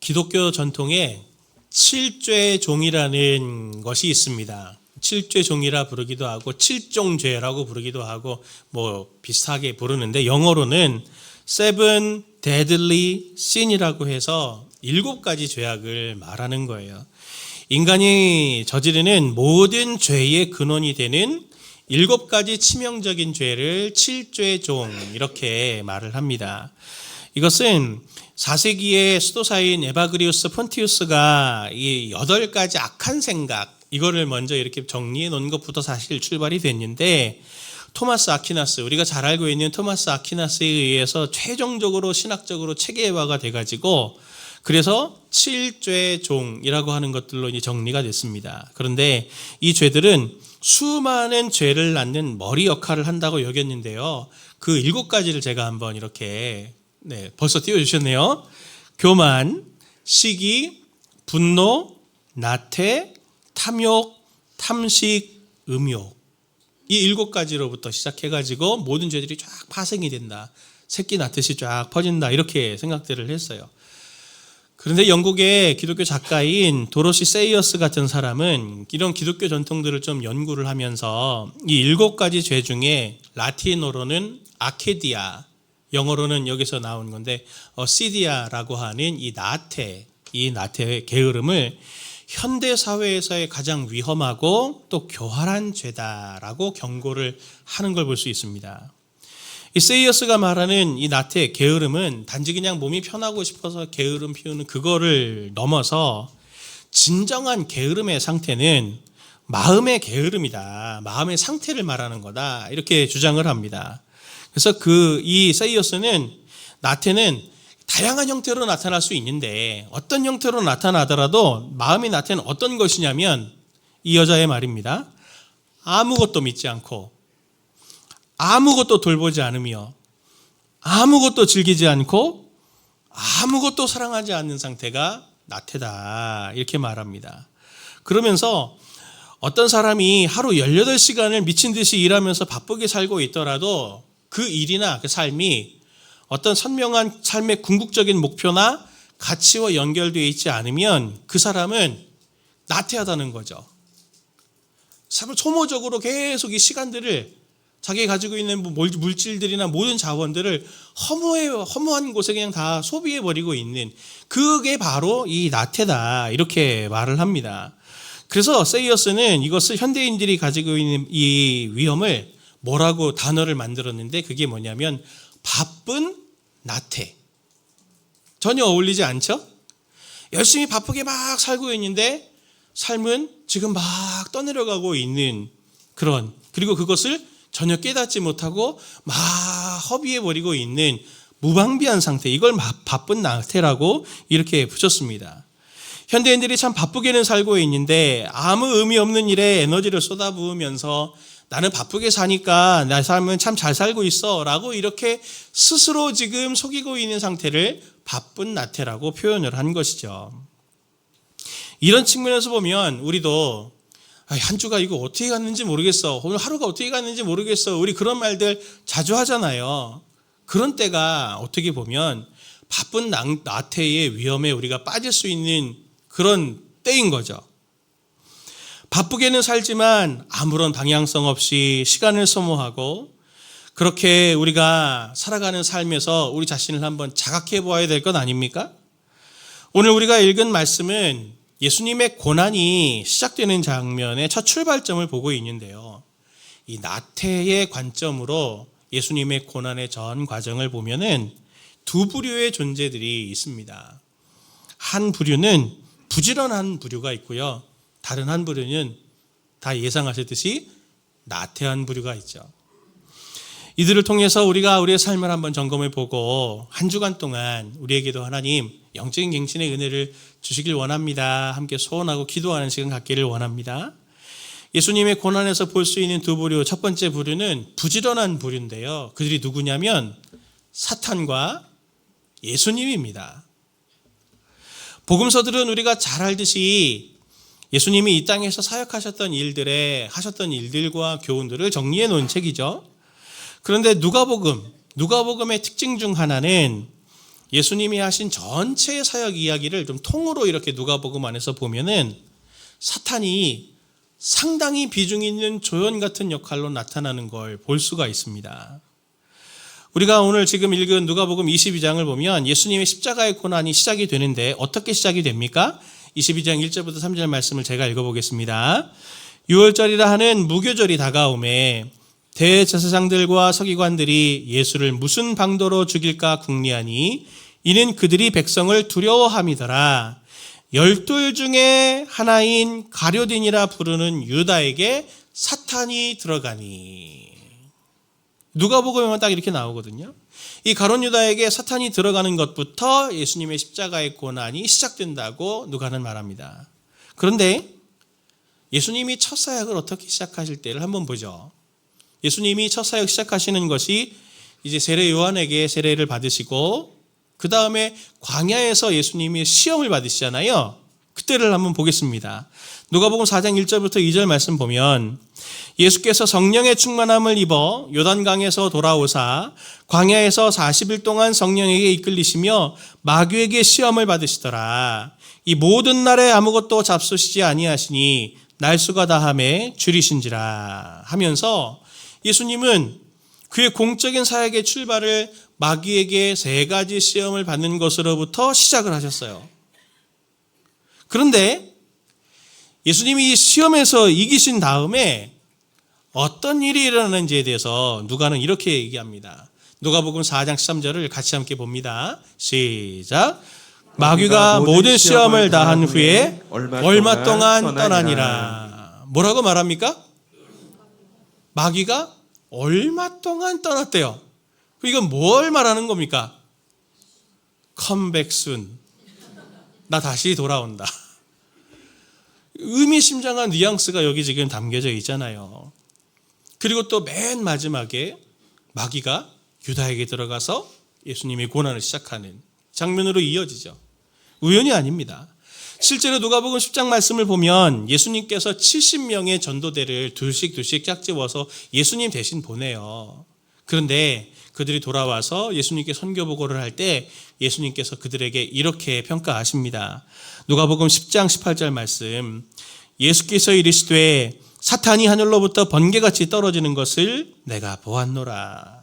기독교 전통에 칠죄종이라는 것이 있습니다. 칠죄종이라 부르기도 하고 칠종죄라고 부르기도 하고 뭐 비슷하게 부르는데 영어로는 Seven Deadly Sin이라고 해서 7가지 죄악을 말하는 거예요. 인간이 저지르는 모든 죄의 근원이 되는 7가지 치명적인 죄를 칠죄종 이렇게 말을 합니다. 이것은 4세기의 수도사인 에바그리우스 폰티우스가 이 8가지 악한 생각 이거를 먼저 이렇게 정리해 놓은 것부터 사실 출발이 됐는데 토마스 아퀴나스, 우리가 잘 알고 있는 토마스 아퀴나스에 의해서 최종적으로 신학적으로 체계화가 돼가지고 그래서 칠죄종이라고 하는 것들로 이제 정리가 됐습니다. 그런데 이 죄들은 수많은 죄를 낳는 머리 역할을 한다고 여겼는데요. 그 7가지를 제가 한번 이렇게 벌써 띄워주셨네요. 교만, 시기, 분노, 나태, 탐욕, 탐식, 음욕. 이 7가지로부터 시작해가지고 모든 죄들이 쫙 파생이 된다. 새끼 낳듯이 쫙 퍼진다. 이렇게 생각들을 했어요. 그런데 영국의 기독교 작가인 도로시 세이어스 같은 사람은 이런 기독교 전통들을 좀 연구를 하면서 이 7가지 죄 중에 라틴어로는 아케디아, 영어로는 여기서 나온 건데 시디아라고 하는 이 나태의 게으름을 현대 사회에서의 가장 위험하고 또 교활한 죄다라고 경고를 하는 걸 볼 수 있습니다. 이 세이어스가 말하는 이 나태, 게으름은 단지 그냥 몸이 편하고 싶어서 게으름 피우는 그거를 넘어서 진정한 게으름의 상태는 마음의 게으름이다. 마음의 상태를 말하는 거다. 이렇게 주장을 합니다. 그래서 이 세이어스는 나태는 다양한 형태로 나타날 수 있는데 어떤 형태로 나타나더라도 마음의 나태는 어떤 것이냐면 이 여자의 말입니다. 아무것도 믿지 않고 아무것도 돌보지 않으며 아무것도 즐기지 않고 아무것도 사랑하지 않는 상태가 나태다. 이렇게 말합니다. 그러면서 어떤 사람이 하루 18시간을 미친 듯이 일하면서 바쁘게 살고 있더라도 그 일이나 그 삶이 어떤 선명한 삶의 궁극적인 목표나 가치와 연결되어 있지 않으면 그 사람은 나태하다는 거죠. 소모적으로 계속 이 시간들을 자기가 가지고 있는 물질들이나 모든 자원들을 허무한 곳에 그냥 다 소비해버리고 있는 그게 바로 이 나태다. 이렇게 말을 합니다. 그래서 세이어스는 이것을 현대인들이 가지고 있는 이 위험을 뭐라고 단어를 만들었는데 그게 뭐냐면 바쁜 나태. 전혀 어울리지 않죠? 열심히 바쁘게 막 살고 있는데 삶은 지금 막 떠내려가고 있는 그리고 그것을 전혀 깨닫지 못하고 막 허비해버리고 있는 무방비한 상태. 이걸 바쁜 나태라고 이렇게 붙였습니다. 현대인들이 참 바쁘게는 살고 있는데 아무 의미 없는 일에 에너지를 쏟아부으면서 나는 바쁘게 사니까 내 삶은 참 잘 살고 있어 라고 이렇게 스스로 지금 속이고 있는 상태를 바쁜 나태라고 표현을 한 것이죠. 이런 측면에서 보면 우리도 한 주가 이거 어떻게 갔는지 모르겠어. 오늘 하루가 어떻게 갔는지 모르겠어. 우리 그런 말들 자주 하잖아요. 그런 때가 어떻게 보면 바쁜 나태의 위험에 우리가 빠질 수 있는 그런 때인 거죠. 바쁘게는 살지만 아무런 방향성 없이 시간을 소모하고 그렇게 우리가 살아가는 삶에서 우리 자신을 한번 자각해 보아야 될 것 아닙니까? 오늘 우리가 읽은 말씀은 예수님의 고난이 시작되는 장면의 첫 출발점을 보고 있는데요. 이 나태의 관점으로 예수님의 고난의 전 과정을 보면은 2부류의 존재들이 있습니다. 한 부류는 부지런한 부류가 있고요. 다른 한 부류는 다 예상하셨듯이 나태한 부류가 있죠. 이들을 통해서 우리가 우리의 삶을 한번 점검해 보고 한 주간 동안 우리에게도 하나님 영적인 갱신의 은혜를 주시길 원합니다. 함께 소원하고 기도하는 시간 갖기를 원합니다. 예수님의 고난에서 볼 수 있는 2부류, 첫 번째 부류는 부지런한 부류인데요. 그들이 누구냐면 사탄과 예수님입니다. 복음서들은 우리가 잘 알듯이 예수님이 이 땅에서 사역하셨던 하셨던 일들과 교훈들을 정리해 놓은 책이죠. 그런데 누가복음의 특징 중 하나는 예수님이 하신 전체의 사역 이야기를 좀 통으로 이렇게 누가복음 안에서 보면은 사탄이 상당히 비중 있는 조연 같은 역할로 나타나는 걸 볼 수가 있습니다. 우리가 오늘 지금 읽은 누가복음 22장을 보면 예수님의 십자가의 고난이 시작이 되는데 어떻게 시작이 됩니까? 22장 1절부터 3절 말씀을 제가 읽어보겠습니다. 유월절이라 하는 무교절이 다가오매 대제사장들과 서기관들이 예수를 무슨 방도로 죽일까 궁리하니 이는 그들이 백성을 두려워함이더라. 12 중에 하나인 가룟딘이라 부르는 유다에게 사탄이 들어가니. 누가복음에만 딱 이렇게 나오거든요. 이 가룟 유다에게 사탄이 들어가는 것부터 예수님의 십자가의 고난이 시작된다고 누가는 말합니다. 그런데 예수님이 첫 사역을 어떻게 시작하실 때를 한번 보죠. 예수님이 첫 사역 시작하시는 것이 이제 세례 요한에게 세례를 받으시고 그 다음에 광야에서 예수님이 시험을 받으시잖아요. 그때를 한번 보겠습니다. 누가복음 4장 1절부터 2절 말씀 보면 예수께서 성령의 충만함을 입어 요단강에서 돌아오사 광야에서 40일 동안 성령에게 이끌리시며 마귀에게 시험을 받으시더라. 이 모든 날에 아무것도 잡수시지 아니하시니 날수가 다함에 줄이신지라 하면서 예수님은 그의 공적인 사역의 출발을 마귀에게 3가지 시험을 받는 것으로부터 시작을 하셨어요. 그런데 예수님이 이 시험에서 이기신 다음에 어떤 일이 일어나는지에 대해서 누가는 이렇게 얘기합니다. 누가복음 4장 13절을 같이 함께 봅니다. 시작. 마귀가 모든 시험을 다한 후에 얼마 동안 떠나니라. 뭐라고 말합니까? 마귀가 얼마 동안 떠났대요. 이건 뭘 말하는 겁니까? Come back soon. 나 다시 돌아온다. 의미심장한 뉘앙스가 여기 지금 담겨져 있잖아요. 그리고 또 맨 마지막에 마귀가 유다에게 들어가서 예수님의 고난을 시작하는 장면으로 이어지죠. 우연이 아닙니다. 실제로 누가복음 10장 말씀을 보면 예수님께서 70명의 전도대를 둘씩 짝지어서 예수님 대신 보내요. 그런데 그들이 돌아와서 예수님께 선교 보고를 할 때 예수님께서 그들에게 이렇게 평가하십니다. 누가복음 10장 18절 말씀. 예수께서 이르시되 사탄이 하늘로부터 번개같이 떨어지는 것을 내가 보았노라.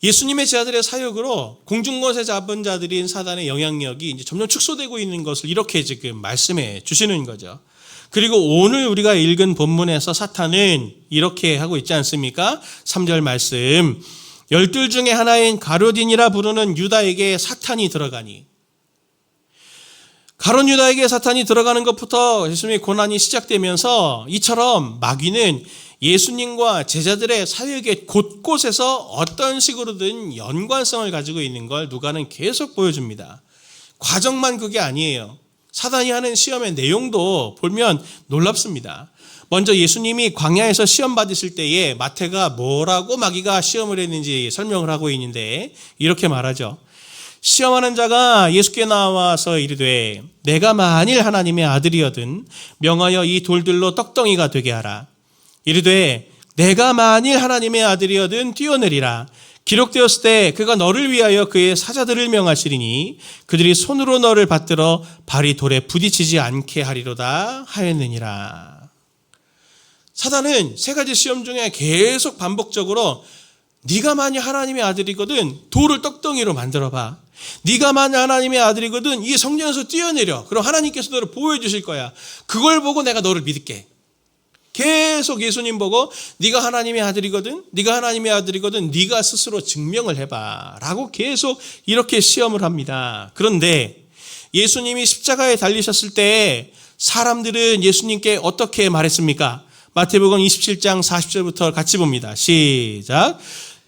예수님의 제자들의 사역으로 공중권세 잡은 자들인 사단의 영향력이 이제 점점 축소되고 있는 것을 이렇게 지금 말씀해 주시는 거죠. 그리고 오늘 우리가 읽은 본문에서 사탄은 이렇게 하고 있지 않습니까? 3절 말씀. 12 중에 하나인 가룟딘이라 부르는 유다에게 사탄이 들어가니. 가룟 유다에게 사탄이 들어가는 것부터 예수님의 고난이 시작되면서 이처럼 마귀는 예수님과 제자들의 사역의 곳곳에서 어떤 식으로든 연관성을 가지고 있는 걸 누가는 계속 보여줍니다. 과정만 그게 아니에요. 사단이 하는 시험의 내용도 보면 놀랍습니다. 먼저 예수님이 광야에서 시험 받으실 때에 마태가 뭐라고 마귀가 시험을 했는지 설명을 하고 있는데 이렇게 말하죠. 시험하는 자가 예수께 나와서 이르되 내가 만일 하나님의 아들이거든 명하여 이 돌들로 떡덩이가 되게 하라. 이르되 내가 만일 하나님의 아들이거든 뛰어내리라. 기록되었을 때 그가 너를 위하여 그의 사자들을 명하시리니 그들이 손으로 너를 받들어 발이 돌에 부딪히지 않게 하리로다 하였느니라. 사단은 3가지 시험 중에 계속 반복적으로 네가 만일 하나님의 아들이거든 돌을 떡덩이로 만들어봐. 네가 만일 하나님의 아들이거든 이 성전에서 뛰어내려. 그럼 하나님께서 너를 보호해 주실 거야. 그걸 보고 내가 너를 믿을게. 계속 예수님 보고 네가 하나님의 아들이거든, 네가 하나님의 아들이거든, 네가 스스로 증명을 해봐 라고 계속 이렇게 시험을 합니다. 그런데 예수님이 십자가에 달리셨을 때 사람들은 예수님께 어떻게 말했습니까? 마태복음 27장 40절부터 같이 봅니다. 시작.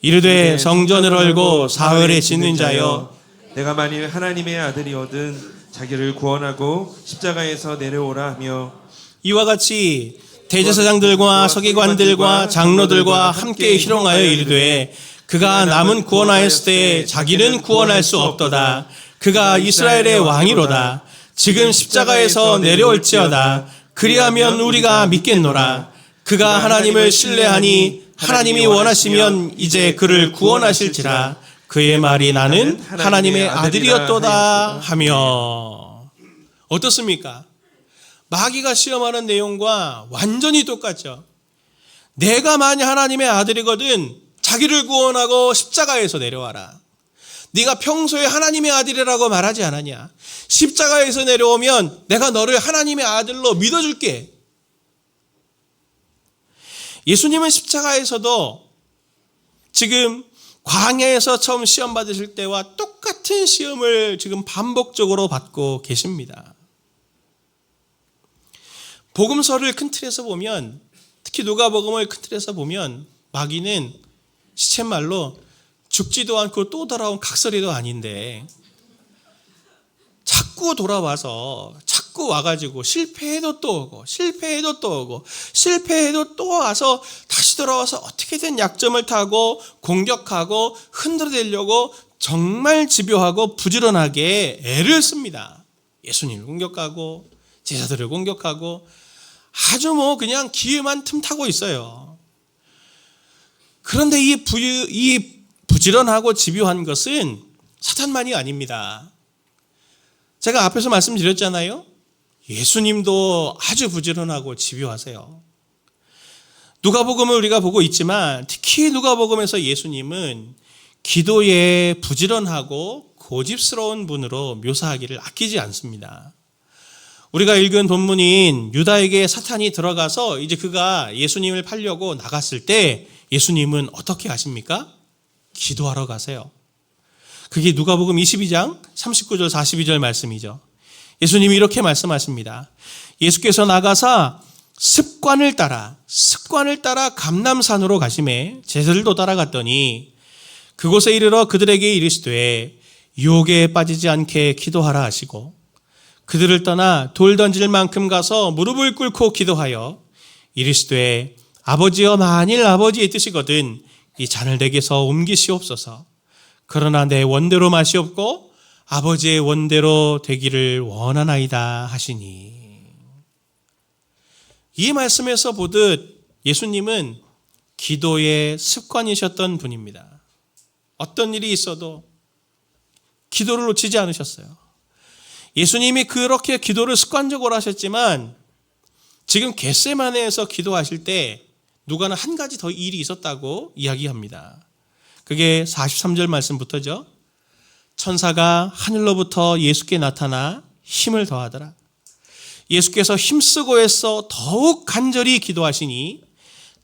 이르되 성전을 헐고 사흘에 짓는 자여 내가 만일 하나님의 아들이거든 자기를 구원하고 십자가에서 내려오라 하며 이와 같이 대제사장들과 서기관들과 장로들과 함께 희롱하여 이르되 그가 남은 구원하였을 때 자기는 구원할 수 없도다. 그가 이스라엘의 왕이로다. 지금 십자가에서 내려올지어다. 그리하면 우리가 믿겠노라. 그가 하나님을 신뢰하니 하나님이 원하시면 이제 그를 구원하실지라. 그의 말이 나는 하나님의 아들이었도다 하며. 어떻습니까? 마귀가 시험하는 내용과 완전히 똑같죠. 내가 만약 하나님의 아들이거든 자기를 구원하고 십자가에서 내려와라. 네가 평소에 하나님의 아들이라고 말하지 않았냐? 십자가에서 내려오면 내가 너를 하나님의 아들로 믿어줄게. 예수님은 십자가에서도 지금 광야에서 처음 시험 받으실 때와 똑같은 시험을 지금 반복적으로 받고 계십니다. 복음서를 큰 틀에서 보면, 특히 누가복음을 큰 틀에서 보면 마귀는 시쳇말로 죽지도 않고 또 돌아온 각설이도 아닌데 자꾸 돌아와서 자꾸 와가지고 실패해도 또 오고 실패해도 또 오고 실패해도 또 와서 다시 돌아와서 어떻게든 약점을 타고 공격하고 흔들어대려고 정말 집요하고 부지런하게 애를 씁니다. 예수님을 공격하고 제자들을 공격하고 아주 그냥 기회만 틈타고 있어요. 그런데 이 부지런하고 집요한 것은 사탄만이 아닙니다. 제가 앞에서 말씀드렸잖아요. 예수님도 아주 부지런하고 집요하세요. 누가복음을 우리가 보고 있지만 특히 누가복음에서 예수님은 기도에 부지런하고 고집스러운 분으로 묘사하기를 아끼지 않습니다. 우리가 읽은 본문인 유다에게 사탄이 들어가서 이제 그가 예수님을 팔려고 나갔을 때 예수님은 어떻게 하십니까? 기도하러 가세요. 그게 누가복음 22장 39절 42절 말씀이죠. 예수님이 이렇게 말씀하십니다. 예수께서 나가사 습관을 따라 감람산으로 가시매 제자들도 따라갔더니 그곳에 이르러 그들에게 이르시되 유혹에 빠지지 않게 기도하라 하시고 그들을 떠나 돌 던질 만큼 가서 무릎을 꿇고 기도하여 이르시되 아버지여 만일 아버지의 뜻이거든 이 잔을 내게서 옮기시옵소서. 그러나 내 원대로 마시옵고 아버지의 원대로 되기를 원하나이다 하시니. 이 말씀에서 보듯 예수님은 기도의 습관이셨던 분입니다. 어떤 일이 있어도 기도를 놓치지 않으셨어요. 예수님이 그렇게 기도를 습관적으로 하셨지만 지금 겟세마네에서 기도하실 때 누가는 한 가지 더 일이 있었다고 이야기합니다. 그게 43절 말씀부터죠. 천사가 하늘로부터 예수께 나타나 힘을 더하더라. 예수께서 힘쓰고 애써 더욱 간절히 기도하시니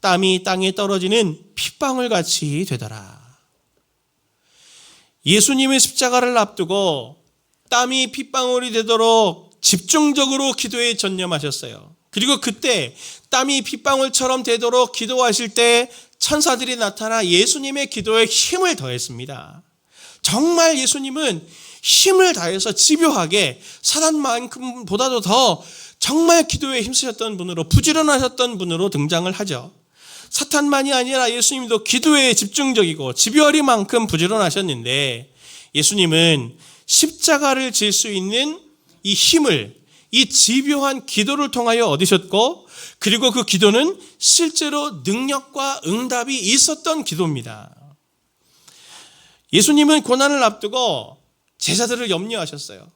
땀이 땅에 떨어지는 핏방울같이 되더라. 예수님의 십자가를 앞두고 땀이 핏방울이 되도록 집중적으로 기도에 전념하셨어요. 그리고 그때 땀이 핏방울처럼 되도록 기도하실 때 천사들이 나타나 예수님의 기도에 힘을 더했습니다. 정말 예수님은 힘을 다해서 집요하게 사단만큼보다도 더 정말 기도에 힘쓰셨던 분으로 부지런하셨던 분으로 등장을 하죠. 사탄만이 아니라 예수님도 기도에 집중적이고 집요하리만큼 부지런하셨는데 예수님은 십자가를 질 수 있는 이 힘을 이 집요한 기도를 통하여 얻으셨고 그리고 그 기도는 실제로 능력과 응답이 있었던 기도입니다. 예수님은 고난을 앞두고 제자들을 염려하셨어요.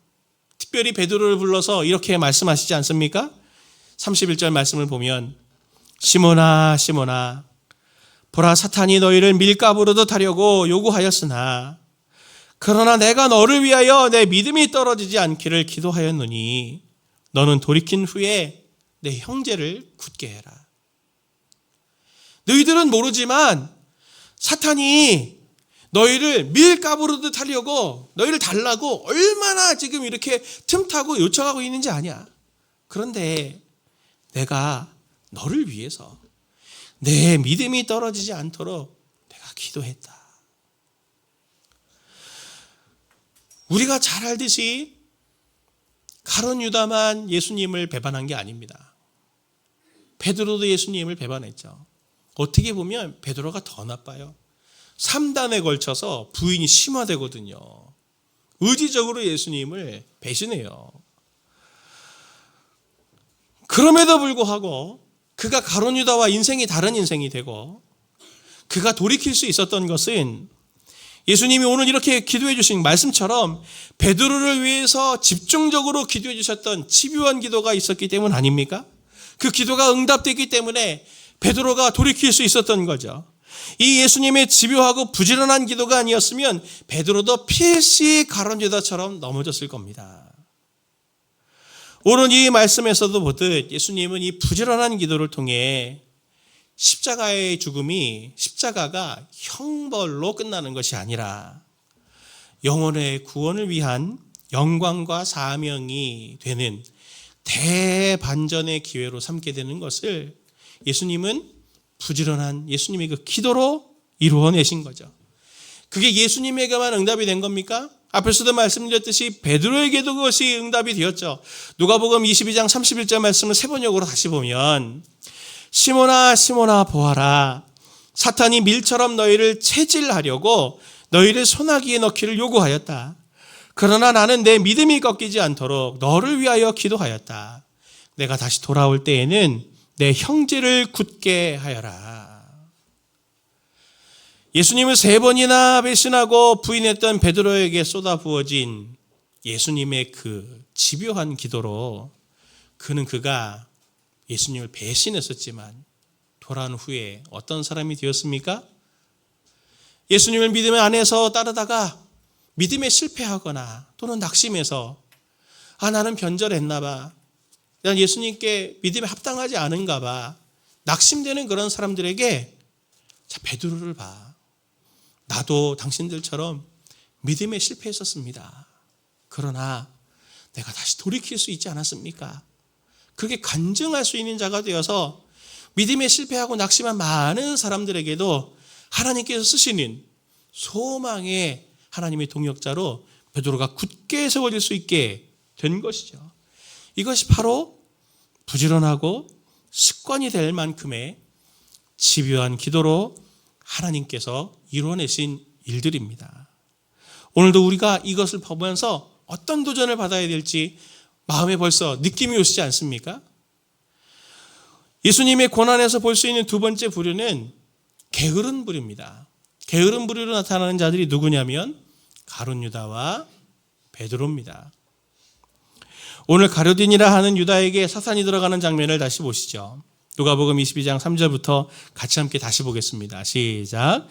특별히 베드로를 불러서 이렇게 말씀하시지 않습니까? 31절 말씀을 보면 시몬아 시몬아 보라 사탄이 너희를 밀가부르듯 하려고 요구하였으나 그러나 내가 너를 위하여 내 믿음이 떨어지지 않기를 기도하였노니 너는 돌이킨 후에 내 형제를 굳게 해라. 너희들은 모르지만 사탄이 너희를 밀가부르듯 하려고 너희를 달라고 얼마나 지금 이렇게 틈타고 요청하고 있는지 아냐. 그런데 내가 너를 위해서 내 믿음이 떨어지지 않도록 내가 기도했다. 우리가 잘 알듯이 가룟 유다만 예수님을 배반한 게 아닙니다. 베드로도 예수님을 배반했죠. 어떻게 보면 베드로가 더 나빠요. 3단에 걸쳐서 부인이 심화되거든요. 의지적으로 예수님을 배신해요. 그럼에도 불구하고 그가 가룟 유다와 인생이 다른 인생이 되고 그가 돌이킬 수 있었던 것은 예수님이 오늘 이렇게 기도해 주신 말씀처럼 베드로를 위해서 집중적으로 기도해 주셨던 집요한 기도가 있었기 때문 아닙니까? 그 기도가 응답됐기 때문에 베드로가 돌이킬 수 있었던 거죠. 이 예수님의 집요하고 부지런한 기도가 아니었으면 베드로도 필시 가룟 유다처럼 넘어졌을 겁니다. 오늘 이 말씀에서도 보듯 예수님은 이 부지런한 기도를 통해 십자가의 죽음이 십자가가 형벌로 끝나는 것이 아니라 영혼의 구원을 위한 영광과 사명이 되는 대반전의 기회로 삼게 되는 것을 예수님은 부지런한 예수님의 그 기도로 이루어내신 거죠. 그게 예수님에게만 응답이 된 겁니까? 앞에서도 말씀드렸듯이 베드로에게도 그것이 응답이 되었죠. 누가복음 22장 31절 말씀을 세 번역으로 다시 보면 시몬아 시몬아 보아라, 사탄이 밀처럼 너희를 체질하려고 너희를 소나기에 넣기를 요구하였다. 그러나 나는 내 믿음이 꺾이지 않도록 너를 위하여 기도하였다. 내가 다시 돌아올 때에는 내 형제를 굳게 하여라. 예수님을 세 번이나 배신하고 부인했던 베드로에게 쏟아부어진 예수님의 그 집요한 기도로 그가 예수님을 배신했었지만 돌아온 후에 어떤 사람이 되었습니까? 예수님을 믿음 안에서 따르다가 믿음에 실패하거나 또는 낙심해서 나는 변절했나 봐, 난 예수님께 믿음에 합당하지 않은가 봐 낙심되는 그런 사람들에게 자, 베드로를 봐. 나도 당신들처럼 믿음에 실패했었습니다. 그러나 내가 다시 돌이킬 수 있지 않았습니까? 그렇게 간증할 수 있는 자가 되어서 믿음에 실패하고 낙심한 많은 사람들에게도 하나님께서 쓰시는 소망의 하나님의 동역자로 베드로가 굳게 세워질 수 있게 된 것이죠. 이것이 바로 부지런하고 습관이 될 만큼의 집요한 기도로 하나님께서 이루어내신 일들입니다. 오늘도 우리가 이것을 보면서 어떤 도전을 받아야 될지 마음에 벌써 느낌이 오시지 않습니까? 예수님의 고난에서 볼 수 있는 두 번째 부류는 게으른 부류입니다. 게으른 부류로 나타나는 자들이 누구냐면 가룟 유다와 베드로입니다. 오늘 가룟이라 하는 유다에게 사탄이 들어가는 장면을 다시 보시죠. 누가복음 22장 3절부터 같이 함께 다시 보겠습니다. 시작.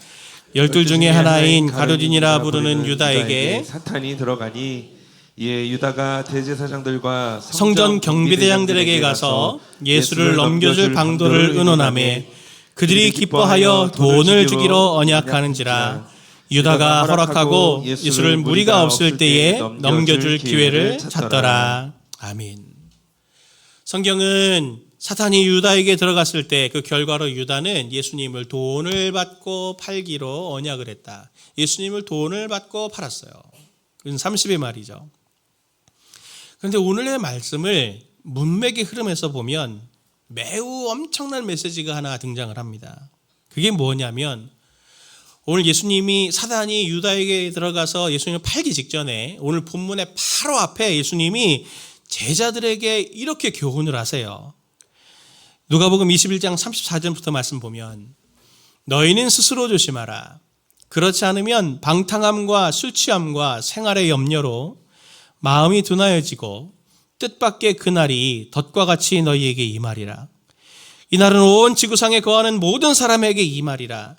12 중에 하나인 가룟이라 부르는 유다에게 사탄이 들어가니 이에 유다가 대제사장들과 성전 경비대장들에게 가서 예수를 넘겨줄 방도를 의논하매 그들이 기뻐하여 돈을 주기로 언약하는지라. 유다가 허락하고 예수를 무리가 없을 때에 넘겨줄 기회를 찾더라. 아멘. 성경은 사탄이 유다에게 들어갔을 때 그 결과로 유다는 예수님을 돈을 받고 팔기로 언약을 했다. 예수님을 돈을 받고 팔았어요. 그건 30의 말이죠. 그런데 오늘의 말씀을 문맥의 흐름에서 보면 매우 엄청난 메시지가 하나 등장을 합니다. 그게 뭐냐면 오늘 예수님이 사단이 유다에게 들어가서 예수님을 팔기 직전에 오늘 본문의 바로 앞에 예수님이 제자들에게 이렇게 교훈을 하세요. 누가복음 21장 34절부터 말씀 보면 너희는 스스로 조심하라. 그렇지 않으면 방탕함과 술 취함과 생활의 염려로 마음이 둔하여지고 뜻밖의 그날이 덫과 같이 너희에게 임하리라. 이날은 온 지구상에 거하는 모든 사람에게 임하리라.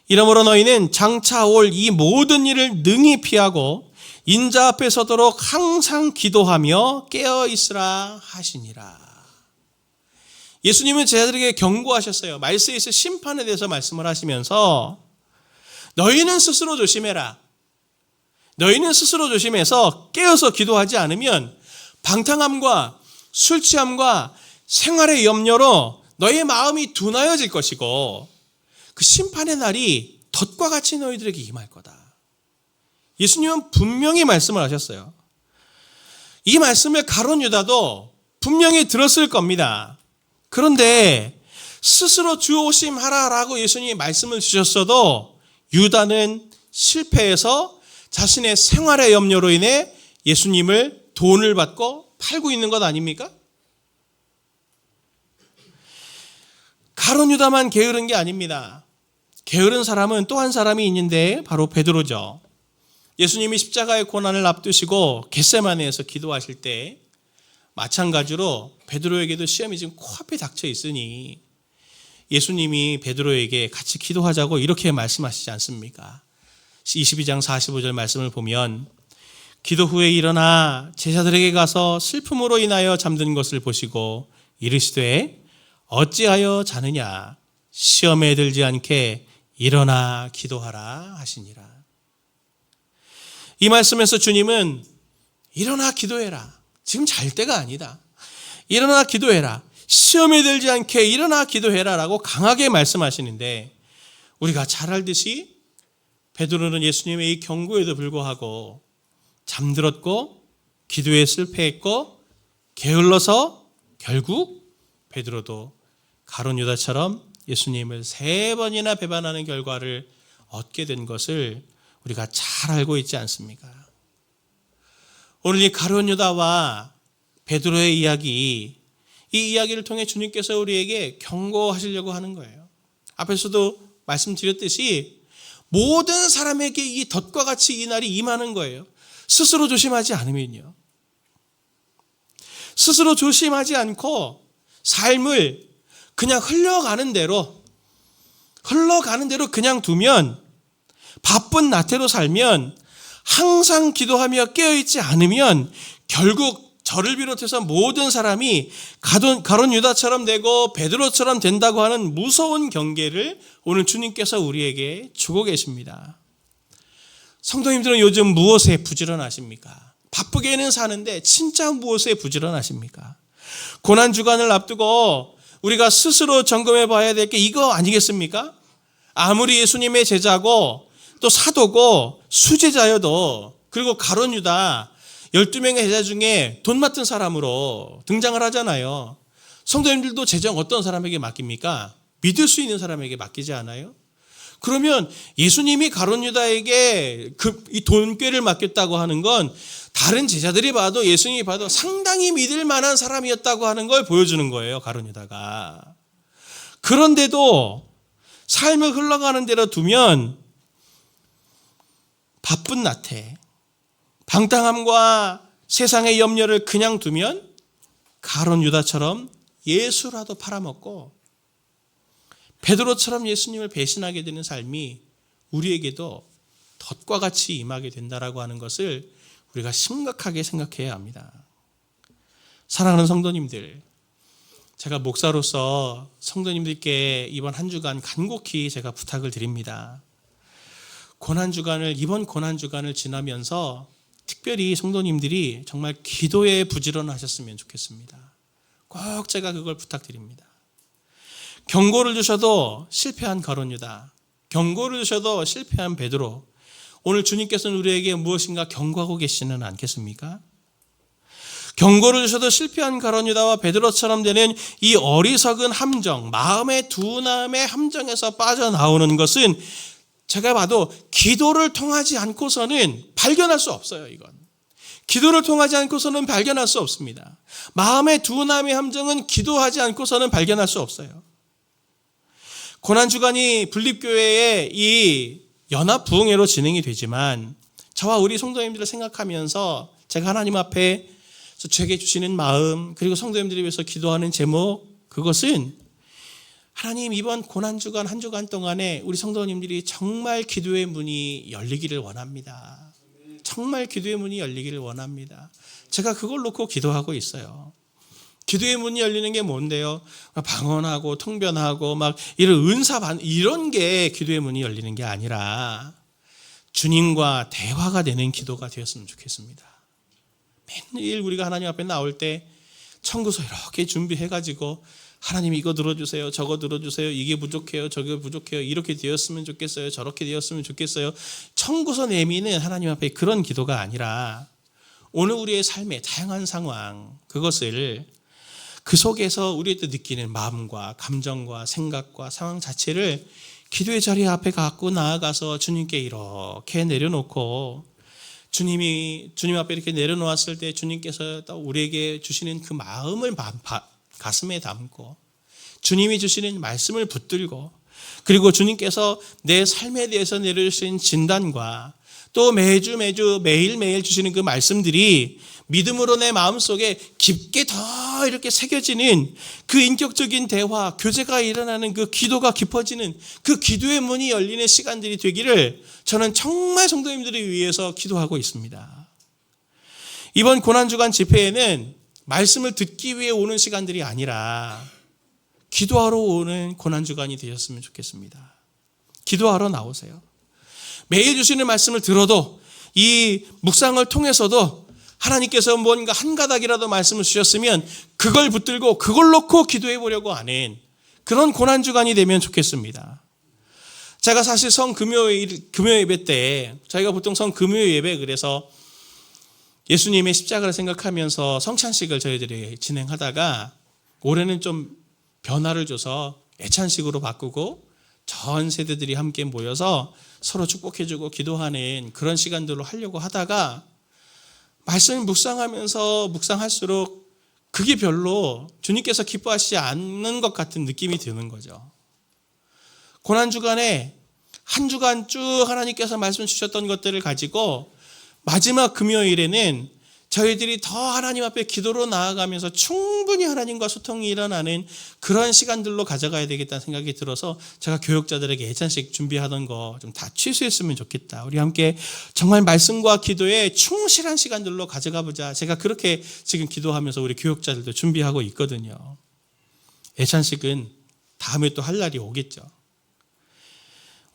이러므로 너희는 장차 올 이 모든 일을 능히 피하고 인자 앞에 서도록 항상 기도하며 깨어 있으라 하시니라. 예수님은 제자들에게 경고하셨어요. 말세에서 심판에 대해서 말씀을 하시면서 너희는 스스로 조심해라. 너희는 스스로 조심해서 깨어서 기도하지 않으면 방탕함과 술 취함과 생활의 염려로 너희의 마음이 둔하여질 것이고 그 심판의 날이 덫과 같이 너희들에게 임할 거다. 예수님은 분명히 말씀을 하셨어요. 이 말씀을 가룟 유다도 분명히 들었을 겁니다. 그런데 스스로 주오심하라라고 예수님이 말씀을 주셨어도 유다는 실패해서 자신의 생활의 염려로 인해 예수님을 돈을 받고 팔고 있는 것 아닙니까? 가룟 유다만 게으른 게 아닙니다. 게으른 사람은 또 한 사람이 있는데 바로 베드로죠. 예수님이 십자가의 고난을 앞두시고 겟세마네에서 기도하실 때 마찬가지로 베드로에게도 시험이 지금 코앞에 닥쳐 있으니 예수님이 베드로에게 같이 기도하자고 이렇게 말씀하시지 않습니까? 22장 45절 말씀을 보면 기도 후에 일어나 제자들에게 가서 슬픔으로 인하여 잠든 것을 보시고 이르시되 어찌하여 자느냐 시험에 들지 않게 일어나 기도하라 하시니라. 이 말씀에서 주님은 일어나 기도해라. 지금 잘 때가 아니다. 일어나 기도해라. 시험에 들지 않게 일어나 기도해라 라고 강하게 말씀하시는데 우리가 잘 알듯이 베드로는 예수님의 이 경고에도 불구하고 잠들었고 기도에 실패했고 게을러서 결국 베드로도 가룟 유다처럼 예수님을 3번이나 배반하는 결과를 얻게 된 것을 우리가 잘 알고 있지 않습니까? 오늘 이 가룟 유다와 베드로의 이야기, 이 이야기를 통해 주님께서 우리에게 경고하시려고 하는 거예요. 앞에서도 말씀드렸듯이 모든 사람에게 이 덫과 같이 이 날이 임하는 거예요. 스스로 조심하지 않으면요. 스스로 조심하지 않고 삶을 그냥 흘러가는 대로 그냥 두면 바쁜 나태로 살면 항상 기도하며 깨어있지 않으면 결국 저를 비롯해서 모든 사람이 가룟 유다처럼 되고 베드로처럼 된다고 하는 무서운 경계를 오늘 주님께서 우리에게 주고 계십니다. 성도님들은 요즘 무엇에 부지런하십니까? 바쁘게는 사는데 진짜 무엇에 부지런하십니까? 고난주간을 앞두고 우리가 스스로 점검해 봐야 될 게 이거 아니겠습니까? 아무리 예수님의 제자고 또 사도고 수제자여도 그리고 가룟 유다 12명의 제자 중에 돈 맡은 사람으로 등장을 하잖아요. 성도님들도 재정 어떤 사람에게 맡깁니까? 믿을 수 있는 사람에게 맡기지 않아요? 그러면 예수님이 가룟 유다에게 이 돈꾀를 맡겼다고 하는 건 다른 제자들이 봐도 예수님이 봐도 상당히 믿을 만한 사람이었다고 하는 걸 보여주는 거예요. 가룟 유다가. 그런데도 삶을 흘러가는 대로 두면 바쁜 나태, 방탕함과 세상의 염려를 그냥 두면 가룟 유다처럼 예수라도 팔아먹고 베드로처럼 예수님을 배신하게 되는 삶이 우리에게도 덫과 같이 임하게 된다라고 하는 것을 우리가 심각하게 생각해야 합니다. 사랑하는 성도님들, 제가 목사로서 성도님들께 이번 한 주간 간곡히 제가 부탁을 드립니다. 이번 고난주간을 지나면서 특별히 성도님들이 정말 기도에 부지런하셨으면 좋겠습니다. 꼭 제가 그걸 부탁드립니다. 경고를 주셔도 실패한 가룟 유다, 경고를 주셔도 실패한 베드로, 오늘 주님께서는 우리에게 무엇인가 경고하고 계시는 않겠습니까? 경고를 주셔도 실패한 가룟 유다와 베드로처럼 되는 이 어리석은 함정, 마음의 둔함의 함정에서 빠져나오는 것은 제가 봐도 기도를 통하지 않고서는 발견할 수 없어요. 이건 기도를 통하지 않고서는 발견할 수 없습니다. 마음의 둔함의 함정은 기도하지 않고서는 발견할 수 없어요. 고난주간이 분립교회의 이 연합부흥회로 진행이 되지만 저와 우리 성도님들을 생각하면서 제가 하나님 앞에 제게 주시는 마음, 그리고 성도님들을 위해서 기도하는 제목, 그것은 하나님 이번 고난주간 한 주간 동안에 우리 성도님들이 정말 기도의 문이 열리기를 원합니다. 정말 기도의 문이 열리기를 원합니다. 제가 그걸 놓고 기도하고 있어요. 기도의 문이 열리는 게 뭔데요? 방언하고 통변하고 막 이런 이런 게 기도의 문이 열리는 게 아니라 주님과 대화가 되는 기도가 되었으면 좋겠습니다. 매일 우리가 하나님 앞에 나올 때 청구서 이렇게 준비해가지고 하나님 이거 들어주세요, 저거 들어주세요, 이게 부족해요, 저게 부족해요, 이렇게 되었으면 좋겠어요, 저렇게 되었으면 좋겠어요. 청구서 내미는 하나님 앞에 그런 기도가 아니라 오늘 우리의 삶의 다양한 상황, 그것을 그 속에서 우리가 느끼는 마음과 감정과 생각과 상황 자체를 기도의 자리 앞에 갖고 나아가서 주님께 이렇게 내려놓고 주님 앞에 이렇게 내려놓았을 때 주님께서 또 우리에게 주시는 그 마음을 가슴에 담고 주님이 주시는 말씀을 붙들고 그리고 주님께서 내 삶에 대해서 내려주신 진단과 또 매일매일 주시는 그 말씀들이 믿음으로 내 마음속에 깊게 더 이렇게 새겨지는 그 인격적인 대화, 교제가 일어나는 그 기도가 깊어지는 그 기도의 문이 열리는 시간들이 되기를 저는 정말 성도님들을 위해서 기도하고 있습니다. 이번 고난주간 집회에는 말씀을 듣기 위해 오는 시간들이 아니라 기도하러 오는 고난주간이 되셨으면 좋겠습니다. 기도하러 나오세요. 매일 주시는 말씀을 들어도 이 묵상을 통해서도 하나님께서 뭔가 한 가닥이라도 말씀을 주셨으면 그걸 붙들고 그걸 놓고 기도해 보려고 하는 그런 고난주간이 되면 좋겠습니다. 제가 사실 금요 예배 때 저희가 보통 금요 예배 그래서 예수님의 십자가를 생각하면서 성찬식을 저희들이 진행하다가 올해는 좀 변화를 줘서 애찬식으로 바꾸고 전 세대들이 함께 모여서 서로 축복해주고 기도하는 그런 시간들로 하려고 하다가 말씀을 묵상할수록 그게 별로 주님께서 기뻐하시지 않는 것 같은 느낌이 드는 거죠. 고난주간에 한 주간 쭉 하나님께서 말씀 주셨던 것들을 가지고 마지막 금요일에는 저희들이 더 하나님 앞에 기도로 나아가면서 충분히 하나님과 소통이 일어나는 그런 시간들로 가져가야 되겠다는 생각이 들어서 제가 교육자들에게 예찬식 준비하던 거 좀 다 취소했으면 좋겠다. 우리 함께 정말 말씀과 기도에 충실한 시간들로 가져가 보자. 제가 그렇게 지금 기도하면서 우리 교육자들도 준비하고 있거든요. 예찬식은 다음에 또 할 날이 오겠죠.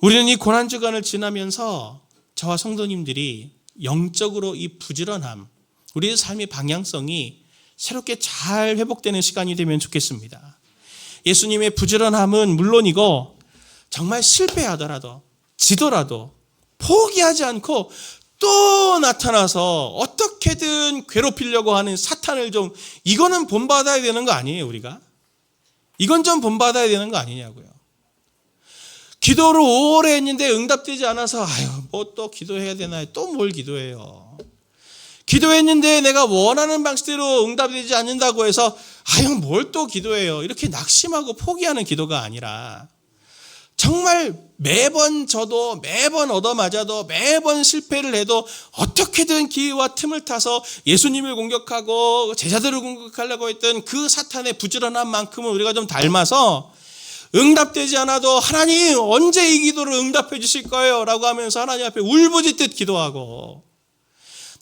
우리는 이 고난주간을 지나면서 저와 성도님들이 영적으로 이 부지런함, 우리의 삶의 방향성이 새롭게 잘 회복되는 시간이 되면 좋겠습니다. 예수님의 부지런함은 물론이고 정말 실패하더라도 지더라도 포기하지 않고 또 나타나서 어떻게든 괴롭히려고 하는 사탄을 이거는 본받아야 되는 거 아니에요, 우리가? 이건 좀 본받아야 되는 거 아니냐고요. 기도를 오래 했는데 응답되지 않아서 뭐 또 기도해야 되나, 또 뭘 기도해요. 기도했는데 내가 원하는 방식대로 응답되지 않는다고 해서 뭘 또 기도해요. 이렇게 낙심하고 포기하는 기도가 아니라 정말 매번 져도 매번 얻어맞아도 매번 실패를 해도 어떻게든 기회와 틈을 타서 예수님을 공격하고 제자들을 공격하려고 했던 그 사탄의 부지런한 만큼은 우리가 좀 닮아서 응답되지 않아도 하나님 언제 이 기도를 응답해 주실 거예요? 라고 하면서 하나님 앞에 울부짖듯 기도하고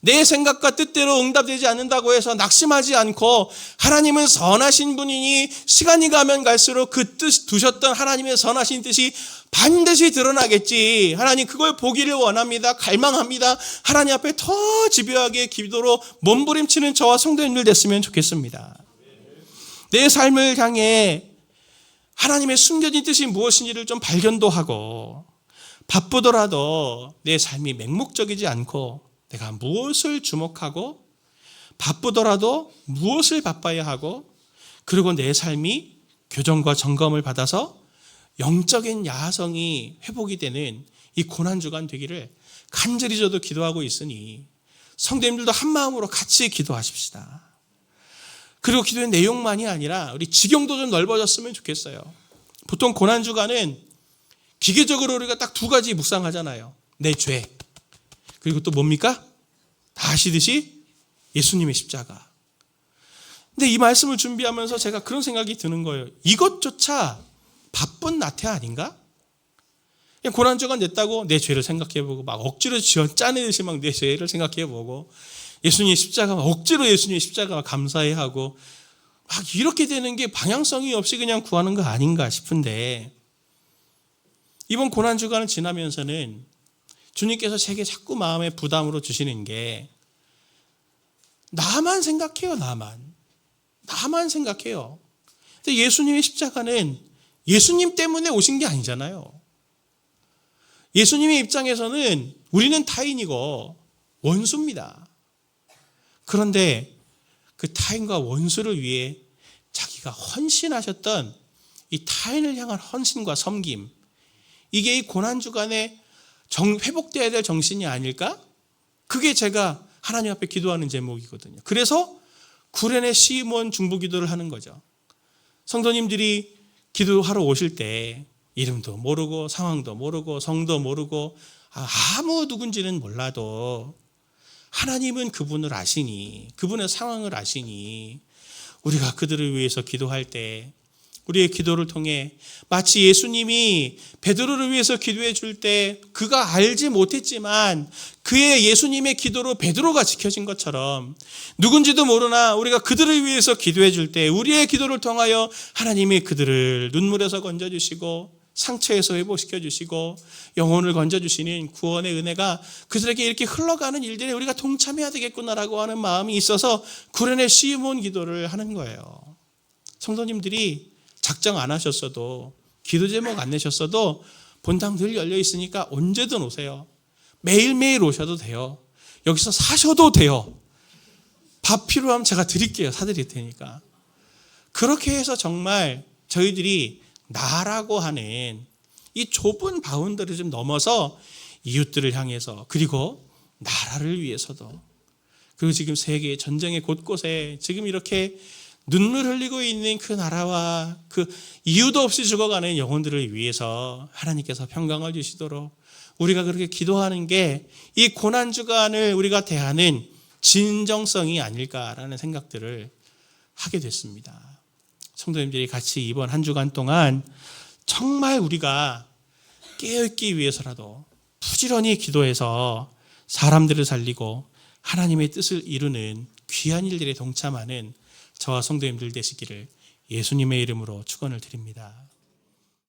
내 생각과 뜻대로 응답되지 않는다고 해서 낙심하지 않고 하나님은 선하신 분이니 시간이 가면 갈수록 그 뜻 두셨던 하나님의 선하신 뜻이 반드시 드러나겠지. 하나님 그걸 보기를 원합니다. 갈망합니다. 하나님 앞에 더 집요하게 기도로 몸부림치는 저와 성도님들 됐으면 좋겠습니다. 내 삶을 향해 하나님의 숨겨진 뜻이 무엇인지를 좀 발견도 하고 바쁘더라도 내 삶이 맹목적이지 않고 내가 무엇을 주목하고 바쁘더라도 무엇을 바빠야 하고 그리고 내 삶이 교정과 점검을 받아서 영적인 야성이 회복이 되는 이 고난주간 되기를 간절히 저도 기도하고 있으니 성도님들도 한 마음으로 같이 기도하십시다. 그리고 기도의 내용만이 아니라 우리 지경도 좀 넓어졌으면 좋겠어요. 보통 고난주간은 기계적으로 우리가 딱 두 가지 묵상하잖아요. 내 죄. 그리고 또 뭡니까? 다 아시듯이 예수님의 십자가. 근데 이 말씀을 준비하면서 제가 그런 생각이 드는 거예요. 이것조차 바쁜 나태 아닌가? 그냥 고난주간 냈다고 내 죄를 생각해보고 막 억지로 짜내듯이 막 내 죄를 생각해보고 예수님의 십자가 억지로 예수님의 십자가 감사해하고 막 이렇게 되는 게 방향성이 없이 그냥 구하는 거 아닌가 싶은데 이번 고난주간을 지나면서는 주님께서 제게 자꾸 마음에 부담으로 주시는 게 나만 생각해요. 나만 생각해요. 근데 예수님의 십자가는 예수님 때문에 오신 게 아니잖아요. 예수님의 입장에서는 우리는 타인이고 원수입니다. 그런데 그 타인과 원수를 위해 자기가 헌신하셨던 이 타인을 향한 헌신과 섬김, 이게 이 고난주간에 회복되어야 될 정신이 아닐까? 그게 제가 하나님 앞에 기도하는 제목이거든요. 그래서 구련의 시몬 중보기도를 하는 거죠. 성도님들이 기도하러 오실 때 이름도 모르고 상황도 모르고 성도 모르고 아무 누군지는 몰라도 하나님은 그분을 아시니, 그분의 상황을 아시니 우리가 그들을 위해서 기도할 때 우리의 기도를 통해 마치 예수님이 베드로를 위해서 기도해 줄 때 그가 알지 못했지만 그의 예수님의 기도로 베드로가 지켜진 것처럼 누군지도 모르나 우리가 그들을 위해서 기도해 줄 때 우리의 기도를 통하여 하나님이 그들을 눈물에서 건져주시고 상처에서 회복시켜 주시고 영혼을 건져주시는 구원의 은혜가 그들에게 이렇게 흘러가는 일들에 우리가 동참해야 되겠구나라고 하는 마음이 있어서 구련의 시몬 기도를 하는 거예요. 성도님들이 작정 안 하셨어도 기도 제목 안 내셨어도 본당 늘 열려 있으니까 언제든 오세요. 매일매일 오셔도 돼요. 여기서 사셔도 돼요. 밥 필요하면 제가 드릴게요. 사드릴 테니까. 그렇게 해서 정말 저희들이 나라고 하는 이 좁은 바운더를 좀 넘어서 이웃들을 향해서 그리고 나라를 위해서도 그리고 지금 세계 전쟁의 곳곳에 지금 이렇게 눈물 흘리고 있는 그 나라와 그 이유도 없이 죽어가는 영혼들을 위해서 하나님께서 평강을 주시도록 우리가 그렇게 기도하는 게 이 고난주간을 우리가 대하는 진정성이 아닐까라는 생각들을 하게 됐습니다. 성도님들이 같이 이번 한 주간 동안 정말 우리가 깨어있기 위해서라도 부지런히 기도해서 사람들을 살리고 하나님의 뜻을 이루는 귀한 일들에 동참하는 저와 성도님들 되시기를 예수님의 이름으로 축원을 드립니다.